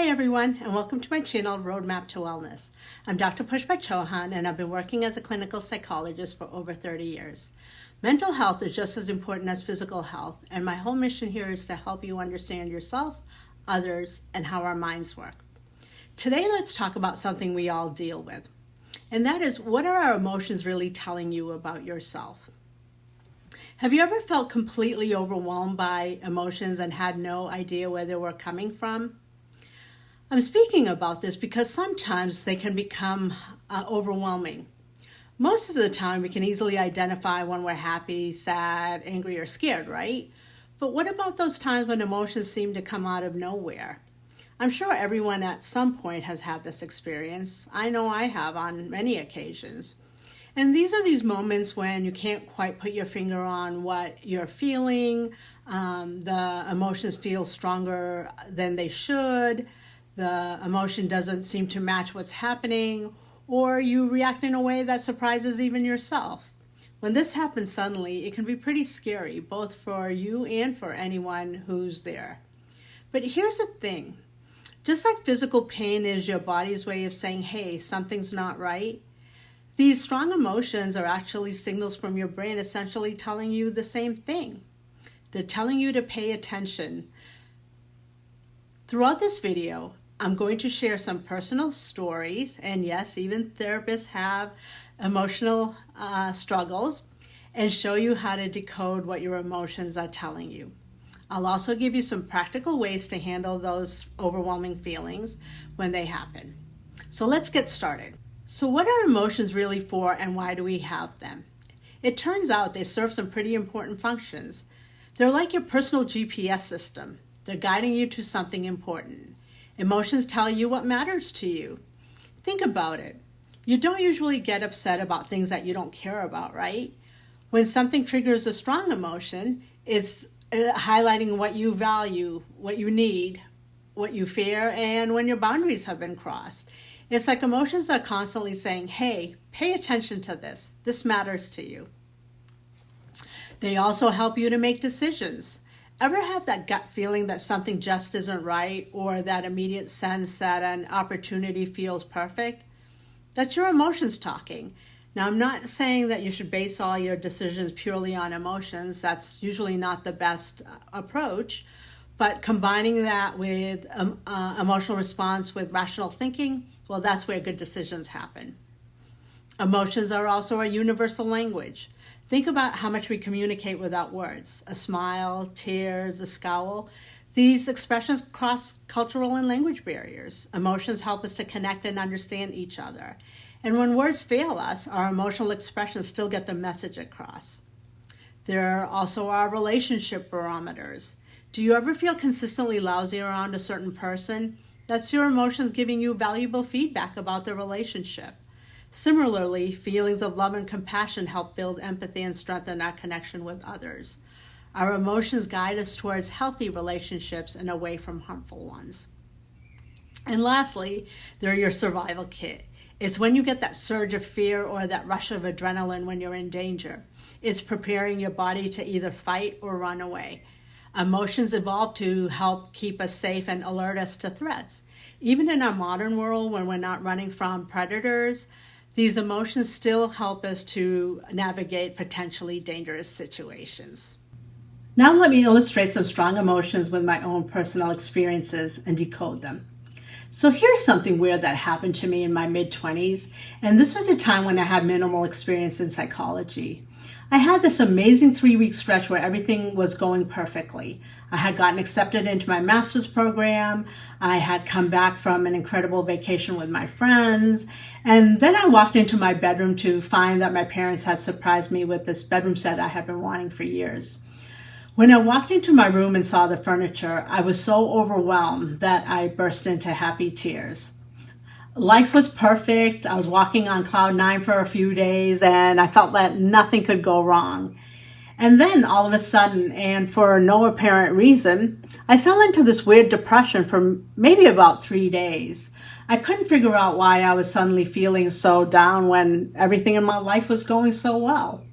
Hi everyone, and welcome to my channel, Roadmap to Wellness. I'm Dr. Chauhan, and I've been working as a clinical psychologist for over 30 years. Mental health is just as important as physical health, and my whole mission here is to help you understand yourself, others, and how our minds work. Today, let's talk about something we all deal with, and that is, what are our emotions really telling you about yourself? Have you ever felt completely overwhelmed by emotions and had no idea where they were coming from? I'm speaking about this because sometimes they can become overwhelming. Most of the time, we can easily identify when we're happy, sad, angry, or scared, right? But what about those times when emotions seem to come out of nowhere? I'm sure everyone at some point has had this experience. I know I have on many occasions. And these are these moments when you can't quite put your finger on what you're feeling. The emotions feel stronger than they should. The emotion doesn't seem to match what's happening, or you react in a way that surprises even yourself. When this happens suddenly, it can be pretty scary, both for you and for anyone who's there. But here's the thing. Just like physical pain is your body's way of saying, hey, something's not right, these strong emotions are actually signals from your brain essentially telling you the same thing. They're telling you to pay attention. Throughout this video, I'm going to share some personal stories, and yes, even therapists have emotional struggles, and show you how to decode what your emotions are telling you. I'll also give you some practical ways to handle those overwhelming feelings when they happen. So let's get started. So what are emotions really for, and why do we have them? It turns out they serve some pretty important functions. They're like your personal GPS system. They're guiding you to something important. Emotions tell you what matters to you. Think about it. You don't usually get upset about things that you don't care about, right? When something triggers a strong emotion, it's highlighting what you value, what you need, what you fear, and when your boundaries have been crossed. It's like emotions are constantly saying, hey, pay attention to this. This matters to you. They also help you to make decisions. Ever have that gut feeling that something just isn't right, or that immediate sense that an opportunity feels perfect? That's your emotions talking. Now, I'm not saying that you should base all your decisions purely on emotions. That's usually not the best approach. But combining that with emotional response with rational thinking, well, that's where good decisions happen. Emotions are also a universal language. Think about how much we communicate without words. A smile, tears, a scowl. These expressions cross cultural and language barriers. Emotions help us to connect and understand each other. And when words fail us, our emotional expressions still get the message across. There also are relationship barometers. Do you ever feel consistently lousy around a certain person? That's your emotions giving you valuable feedback about the relationship. Similarly, feelings of love and compassion help build empathy and strengthen our connection with others. Our emotions guide us towards healthy relationships and away from harmful ones. And lastly, they're your survival kit. It's when you get that surge of fear or that rush of adrenaline when you're in danger. It's preparing your body to either fight or run away. Emotions evolved to help keep us safe and alert us to threats. Even in our modern world, when we're not running from predators, these emotions still help us to navigate potentially dangerous situations. Now let me illustrate some strong emotions with my own personal experiences and decode them. So here's something weird that happened to me in my mid-20s, and this was a time when I had minimal experience in psychology. I had this amazing 3-week stretch where everything was going perfectly. I had gotten accepted into my master's program. I had come back from an incredible vacation with my friends. And then I walked into my bedroom to find that my parents had surprised me with this bedroom set I had been wanting for years. When I walked into my room and saw the furniture, I was so overwhelmed that I burst into happy tears. Life was perfect. I was walking on cloud 9 for a few days, and I felt that nothing could go wrong. And then all of a sudden, and for no apparent reason, I fell into this weird depression for maybe about 3 days. I couldn't figure out why I was suddenly feeling so down when everything in my life was going so well.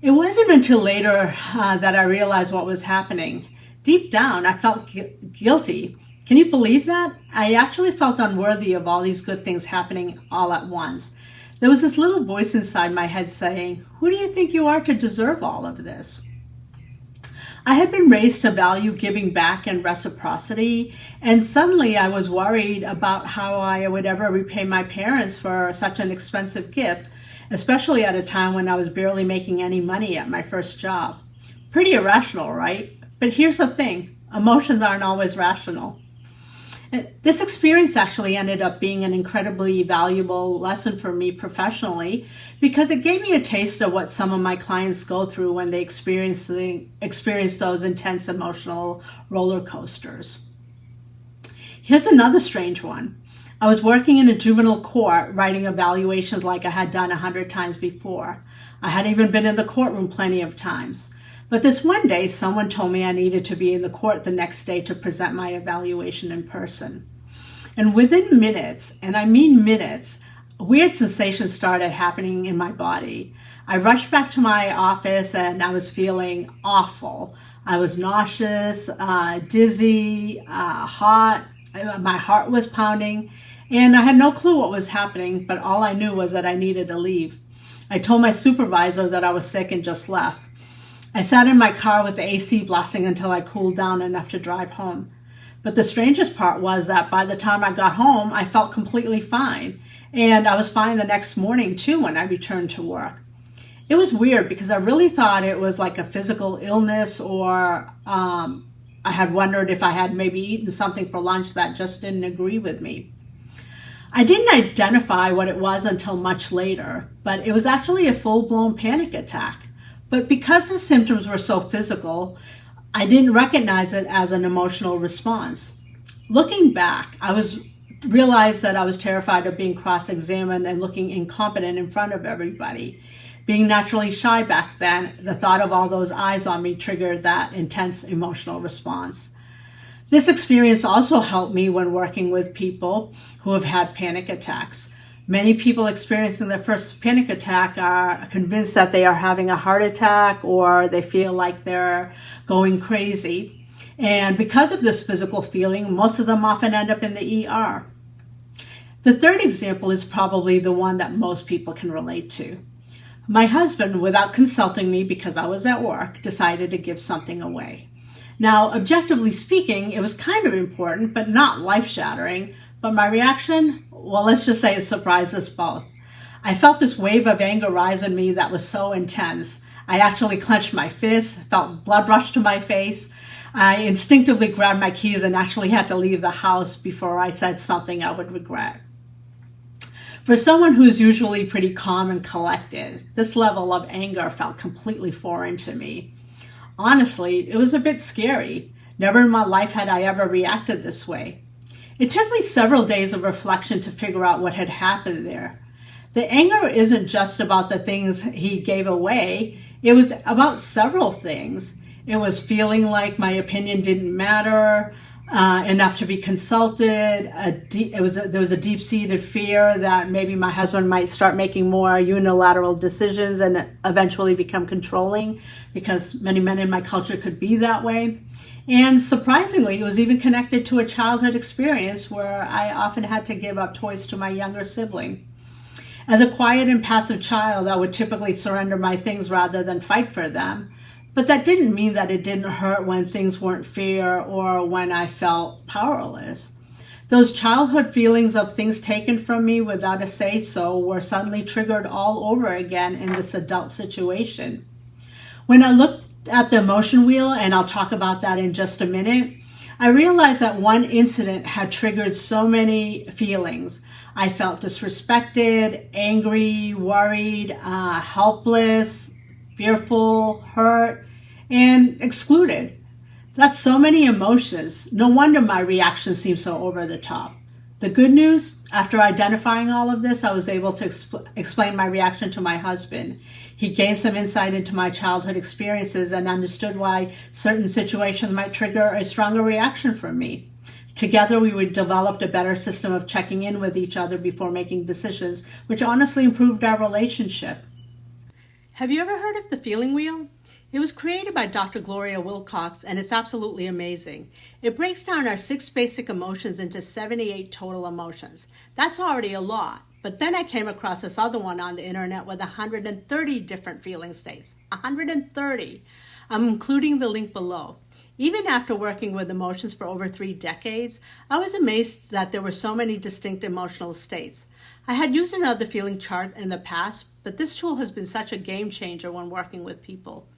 It wasn't until later that I realized what was happening. Deep down, I felt guilty Can you believe that? I actually felt unworthy of all these good things happening all at once. There was this little voice inside my head saying, "Who do you think you are to deserve all of this?" I had been raised to value giving back and reciprocity, and suddenly I was worried about how I would ever repay my parents for such an expensive gift, especially at a time when I was barely making any money at my first job. Pretty irrational, right? But here's the thing, emotions aren't always rational. This experience actually ended up being an incredibly valuable lesson for me professionally because it gave me a taste of what some of my clients go through when they experience those intense emotional roller coasters. Here's another strange one. I was working in a juvenile court writing evaluations like I had done 100 times before. I had even been in the courtroom plenty of times. But this one day, someone told me I needed to be in the court the next day to present my evaluation in person. And within minutes, and I mean minutes, weird sensations started happening in my body. I rushed back to my office and I was feeling awful. I was nauseous, dizzy, hot. My heart was pounding, and I had no clue what was happening, but all I knew was that I needed to leave. I told my supervisor that I was sick and just left. I sat in my car with the AC blasting until I cooled down enough to drive home. But the strangest part was that by the time I got home, I felt completely fine. And I was fine the next morning too when I returned to work. It was weird because I really thought it was like a physical illness, or I had wondered if I had maybe eaten something for lunch that just didn't agree with me. I didn't identify what it was until much later, but it was actually a full-blown panic attack. But because the symptoms were so physical, I didn't recognize it as an emotional response. Looking back, I realized that I was terrified of being cross-examined and looking incompetent in front of everybody. Being naturally shy back then, the thought of all those eyes on me triggered that intense emotional response. This experience also helped me when working with people who have had panic attacks. Many people experiencing their first panic attack are convinced that they are having a heart attack, or they feel like they're going crazy. And because of this physical feeling, most of them often end up in the ER. The third example is probably the one that most people can relate to. My husband, without consulting me because I was at work, decided to give something away. Now, objectively speaking, it was kind of important, but not life-shattering. But my reaction, well, let's just say it surprised us both. I felt this wave of anger rise in me that was so intense. I actually clenched my fists, felt blood rush to my face. I instinctively grabbed my keys and actually had to leave the house before I said something I would regret. For someone who's usually pretty calm and collected, this level of anger felt completely foreign to me. Honestly, it was a bit scary. Never in my life had I ever reacted this way. It took me several days of reflection to figure out what had happened there. The anger isn't just about the things he gave away. It was about several things. It was feeling like my opinion didn't matter enough to be consulted. There was a deep-seated fear that maybe my husband might start making more unilateral decisions and eventually become controlling, because many men in my culture could be that way. And surprisingly, it was even connected to a childhood experience where I often had to give up toys to my younger sibling. As a quiet and passive child, I would typically surrender my things rather than fight for them. But that didn't mean that it didn't hurt when things weren't fair or when I felt powerless. Those childhood feelings of things taken from me without a say-so were suddenly triggered all over again in this adult situation. When I looked at the emotion wheel, and I'll talk about that in just a minute, I realized that one incident had triggered so many feelings. I felt disrespected, angry, worried, helpless, fearful, hurt, and excluded. That's so many emotions. No wonder my reaction seemed so over the top. The good news, after identifying all of this, I was able to explain my reaction to my husband. He gained some insight into my childhood experiences and understood why certain situations might trigger a stronger reaction from me. Together, we developed a better system of checking in with each other before making decisions, which honestly improved our relationship. Have you ever heard of the feeling wheel? It was created by Dr. Gloria Wilcox, and it's absolutely amazing. It breaks down our 6 basic emotions into 78 total emotions. That's already a lot. But then I came across this other one on the internet with 130 different feeling states. 130. I'm including the link below. Even after working with emotions for over 3 decades, I was amazed that there were so many distinct emotional states. I had used another feeling chart in the past, but this tool has been such a game changer when working with people.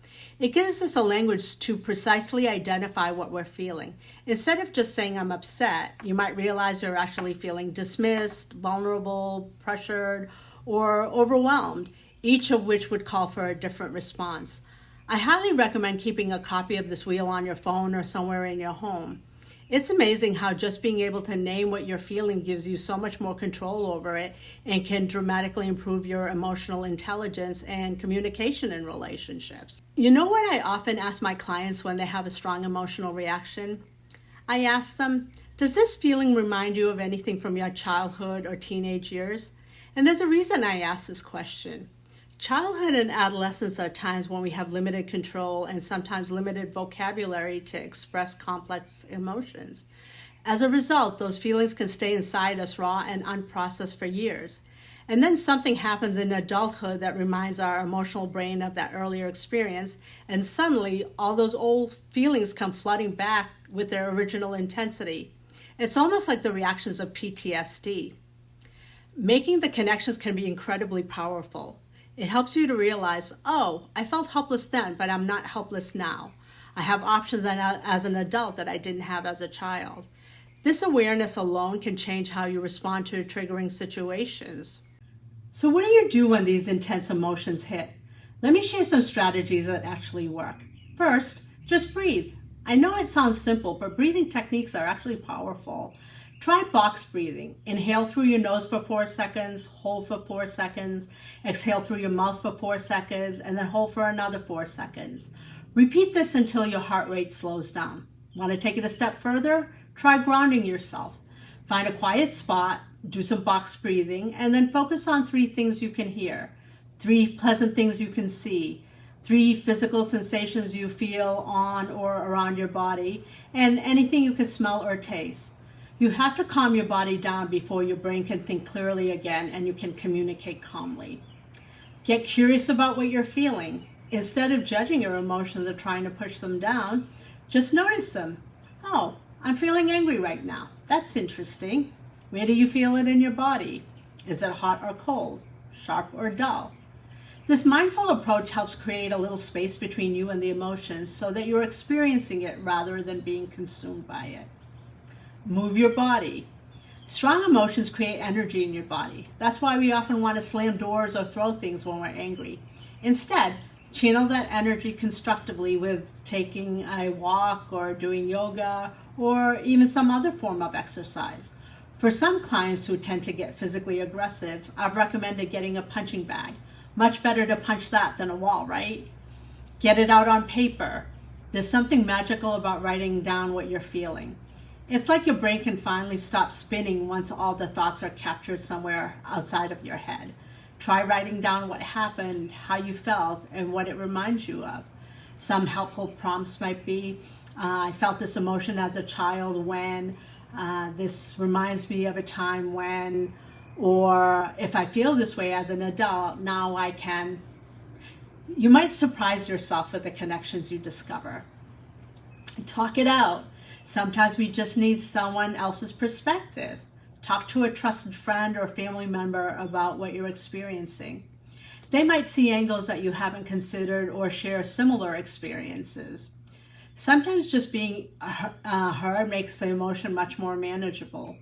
It gives us a language to precisely identify what we're feeling. Instead of just saying I'm upset, you might realize you're actually feeling dismissed, vulnerable, pressured, or overwhelmed, each of which would call for a different response. I highly recommend keeping a copy of this wheel on your phone or somewhere in your home. It's amazing how just being able to name what you're feeling gives you so much more control over it and can dramatically improve your emotional intelligence and communication in relationships. You know what I often ask my clients when they have a strong emotional reaction? I ask them, does this feeling remind you of anything from your childhood or teenage years? And there's a reason I ask this question. Childhood and adolescence are times when we have limited control and sometimes limited vocabulary to express complex emotions. As a result, those feelings can stay inside us raw and unprocessed for years. And then something happens in adulthood that reminds our emotional brain of that earlier experience, and suddenly all those old feelings come flooding back with their original intensity. It's almost like the reactions of PTSD. Making the connections can be incredibly powerful. It helps you to realize, oh, I felt helpless then, but I'm not helpless now. I have options as an adult that I didn't have as a child. This awareness alone can change how you respond to triggering situations. So what do you do when these intense emotions hit? Let me share some strategies that actually work. First, just breathe. I know it sounds simple, but breathing techniques are actually powerful. Try box breathing. Inhale through your nose for 4 seconds, hold for 4 seconds, exhale through your mouth for 4 seconds, and then hold for another 4 seconds. Repeat this until your heart rate slows down. Want to take it a step further? Try grounding yourself. Find a quiet spot, do some box breathing, and then focus on 3 things you can hear, 3 pleasant things you can see, 3 physical sensations you feel on or around your body, and anything you can smell or taste. You have to calm your body down before your brain can think clearly again and you can communicate calmly. Get curious about what you're feeling. Instead of judging your emotions or trying to push them down, just notice them. Oh, I'm feeling angry right now. That's interesting. Where do you feel it in your body? Is it hot or cold? Sharp or dull? This mindful approach helps create a little space between you and the emotions so that you're experiencing it rather than being consumed by it. Move your body. Strong emotions create energy in your body. That's why we often want to slam doors or throw things when we're angry. Instead, channel that energy constructively with taking a walk or doing yoga or even some other form of exercise. For some clients who tend to get physically aggressive, I've recommended getting a punching bag. Much better to punch that than a wall, right? Get it out on paper. There's something magical about writing down what you're feeling. It's like your brain can finally stop spinning once all the thoughts are captured somewhere outside of your head. Try writing down what happened, how you felt, and what it reminds you of. Some helpful prompts might be, I felt this emotion as a child when, this reminds me of a time when, or if I feel this way as an adult, now I can. You might surprise yourself with the connections you discover. Talk it out. Sometimes we just need someone else's perspective. Talk to a trusted friend or family member about what you're experiencing. They might see angles that you haven't considered or share similar experiences. Sometimes just being heard makes the emotion much more manageable.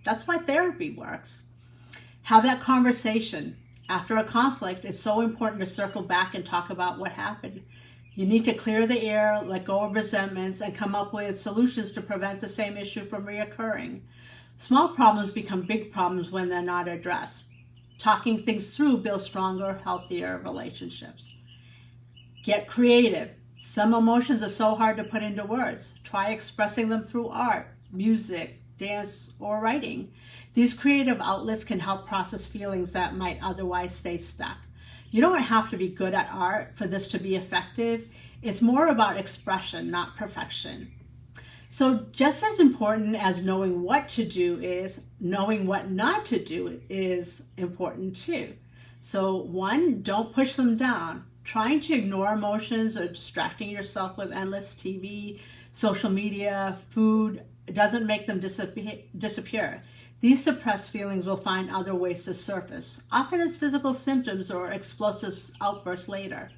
That's why therapy works. Have that conversation. After a conflict, it's so important to circle back and talk about what happened. You need to clear the air, let go of resentments, and come up with solutions to prevent the same issue from reoccurring. Small problems become big problems when they're not addressed. Talking things through builds stronger, healthier relationships. Get creative. Some emotions are so hard to put into words. Try expressing them through art, music, dance, or writing. These creative outlets can help process feelings that might otherwise stay stuck. You don't have to be good at art for this to be effective. It's more about expression, not perfection. So just as important as knowing what to do is knowing what not to do is important too. So one, don't push them down. Trying to ignore emotions or distracting yourself with endless TV, social media, food doesn't make them disappear. These suppressed feelings will find other ways to surface, often as physical symptoms or explosive outbursts later.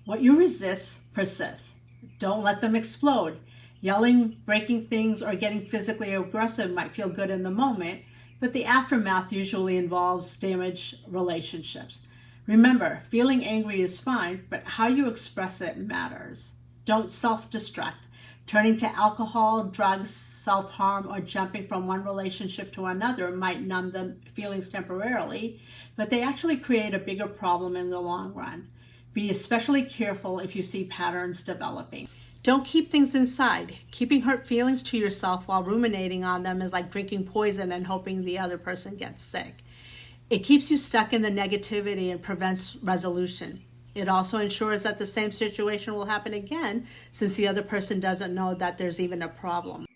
What you resist persists. Don't let them explode. Yelling, breaking things, or getting physically aggressive might feel good in the moment, but the aftermath usually involves damaged relationships. Remember, feeling angry is fine, but how you express it matters. Don't self-destruct. Turning to alcohol, drugs, self-harm, or jumping from one relationship to another might numb the feelings temporarily, but they actually create a bigger problem in the long run. Be especially careful if you see patterns developing. Don't keep things inside. Keeping hurt feelings to yourself while ruminating on them is like drinking poison and hoping the other person gets sick. It keeps you stuck in the negativity and prevents resolution. It also ensures that the same situation will happen again since the other person doesn't know that there's even a problem.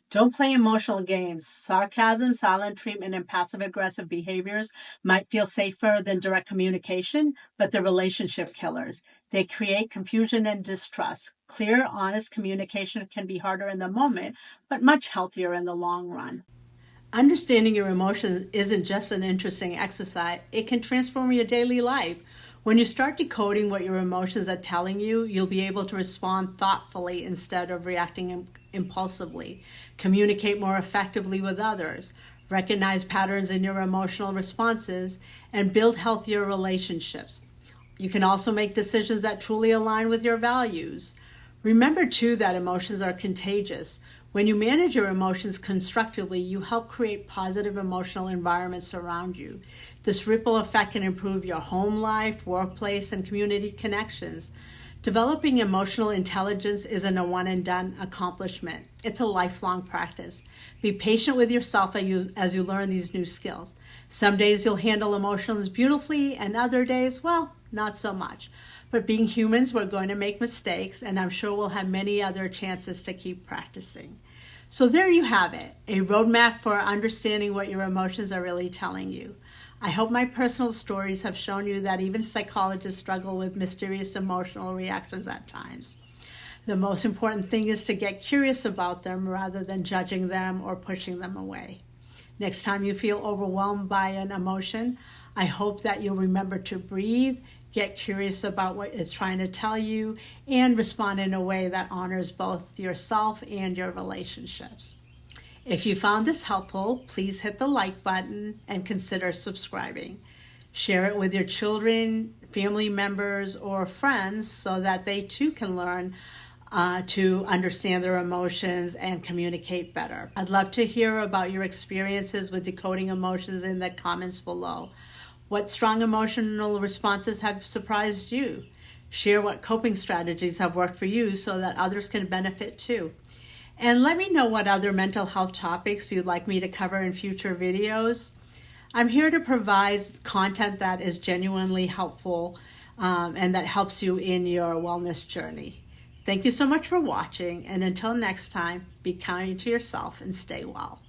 Don't play emotional games. Sarcasm, silent treatment, and passive-aggressive behaviors might feel safer than direct communication, but they're relationship killers. They create confusion and distrust. Clear, honest communication can be harder in the moment, but much healthier in the long run. Understanding your emotions isn't just an interesting exercise. It can transform your daily life. When you start decoding what your emotions are telling you, you'll be able to respond thoughtfully instead of reacting impulsively, communicate more effectively with others, recognize patterns in your emotional responses, and build healthier relationships. You can also make decisions that truly align with your values. Remember, too, that emotions are contagious. When you manage your emotions constructively, you help create positive emotional environments around you. This ripple effect can improve your home life, workplace, and community connections. Developing emotional intelligence isn't a one-and-done accomplishment. It's a lifelong practice. Be patient with yourself as you learn these new skills. Some days you'll handle emotions beautifully, and other days, well, not so much. But being humans, we're going to make mistakes, and I'm sure we'll have many other chances to keep practicing. So there you have it, a roadmap for understanding what your emotions are really telling you. I hope my personal stories have shown you that even psychologists struggle with mysterious emotional reactions at times. The most important thing is to get curious about them rather than judging them or pushing them away. Next time you feel overwhelmed by an emotion, I hope that you'll remember to breathe, get curious about what it's trying to tell you, and respond in a way that honors both yourself and your relationships. If you found this helpful, please hit the like button and consider subscribing. Share it with your children, family members, or friends so that they too can learn to understand their emotions and communicate better. I'd love to hear about your experiences with decoding emotions in the comments below. What strong emotional responses have surprised you? Share what coping strategies have worked for you so that others can benefit too. And let me know what other mental health topics you'd like me to cover in future videos. I'm here to provide content that is genuinely helpful and that helps you in your wellness journey. Thank you so much for watching, and until next time, be kind to yourself and stay well.